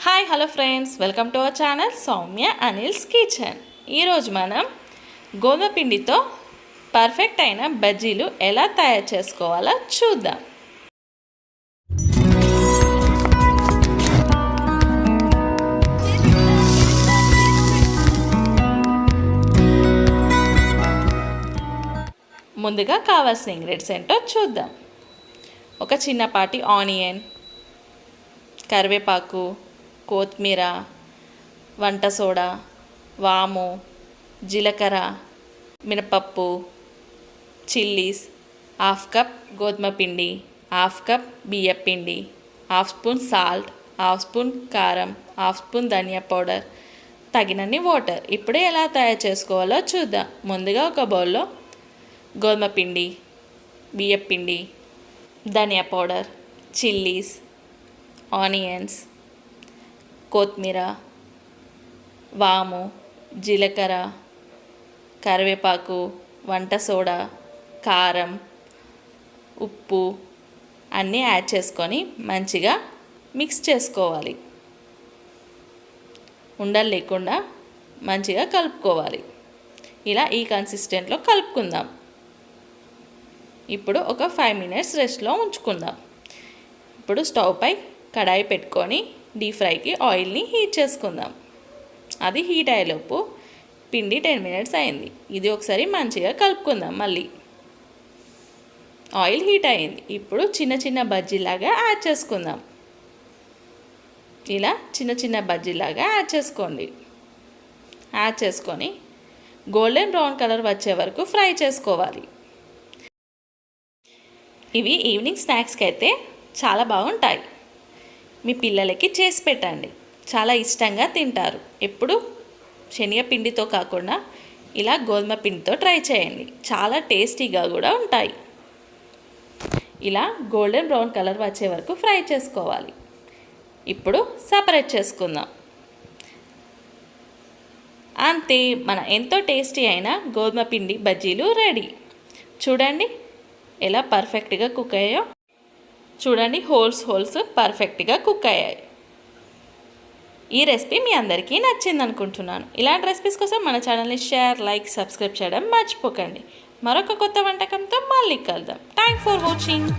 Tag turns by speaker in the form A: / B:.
A: Hi hello friends, welcome to our channel Soumya Anil's kitchen. ఈరోజు మనం గోధుమ పిండితో పర్ఫెక్ట్ అయిన బజ్జీలు ఎలా తయారు చేసుకోవాలో చూద్దాం. ముందుగా కావాల్సిన ఇంగ్రీడియంట్స్ ఏంటో చూద్దాం. ఒక చిన్నపాటి ఆనియన్, కరివేపాకు, కొత్తిమీర, వంట సోడా, వాము, జీలకర్ర, మినపప్పు, చిల్లీస్, హాఫ్ కప్ గోధుమ పిండి, హాఫ్ కప్ బియ్యం పిండి, half spoon salt, half spoon కారం, హాఫ్ స్పూన్ ధనియా పౌడర్, తగినన్ని వాటర్. ఇప్పుడే ఎలా తయారు చేసుకోవాలో చూద్దాం. ముందుగా ఒక బౌల్లో గోధుమ పిండి, బియ్యం పిండి, ధనియా పౌడర్, చిల్లీస్, ఆనియన్స్, కొత్తిమీర, వాము, జీలకర్ర, కరివేపాకు, వంట సోడా, కారం, ఉప్పు అన్నీ యాడ్ చేసుకొని మంచిగా మిక్స్ చేసుకోవాలి. ఉండలు లేకుండా మంచిగా కలుపుకోవాలి. ఇలా ఈ కన్సిస్టెంట్లో కలుపుకుందాం. ఇప్పుడు ఒక 5 minutes రెస్ట్లో ఉంచుకుందాం. ఇప్పుడు స్టవ్ పై కడాయి పెట్టుకొని డీప్ ఫ్రైకి ఆయిల్ని హీట్ చేసుకుందాం. అది హీట్ అయ్యేలోపు పిండి 10 minutes అయింది. ఇది ఒకసారి మంచిగా కలుపుకుందాం. మళ్ళీ ఆయిల్ హీట్ అయింది. ఇప్పుడు చిన్న చిన్న బజ్జీలాగా యాడ్ చేసుకుందాం. ఇలా చిన్న చిన్న బజ్జీలాగా యాడ్ చేసుకోండి. యాడ్ చేసుకొని గోల్డెన్ బ్రౌన్ కలర్ వచ్చే వరకు ఫ్రై చేసుకోవాలి. ఇవి ఈవినింగ్ స్నాక్స్కి అయితే చాలా బాగుంటాయి. మీ పిల్లలకి చేసి పెట్టండి, చాలా ఇష్టంగా తింటారు. ఎప్పుడు శనగపిండితో కాకుండా ఇలా గోధుమ పిండితో ట్రై చేయండి, చాలా టేస్టీగా కూడా ఉంటాయి. ఇలా గోల్డెన్ బ్రౌన్ కలర్ వచ్చే వరకు ఫ్రై చేసుకోవాలి. ఇప్పుడు సపరేట్ చేసుకుందాం. అంతే, మన ఎంతో టేస్టీ అయిన గోధుమ పిండి బజ్జీలు రెడీ. చూడండి ఎలా పర్ఫెక్ట్గా కుక్ అయ్యాయో. చూడండి, హోల్స్ పర్ఫెక్ట్గా కుక్ అయ్యాయి. ఈ రెసిపీ మీ అందరికీ నచ్చింది అనుకుంటున్నాను. ఇలాంటి రెసిపీస్ కోసం మన ఛానల్ని షేర్, లైక్, సబ్స్క్రైబ్ చేయడం మర్చిపోకండి. మరొక కొత్త వంటకంతో మళ్ళీ కలుద్దాం. Thanks for watching.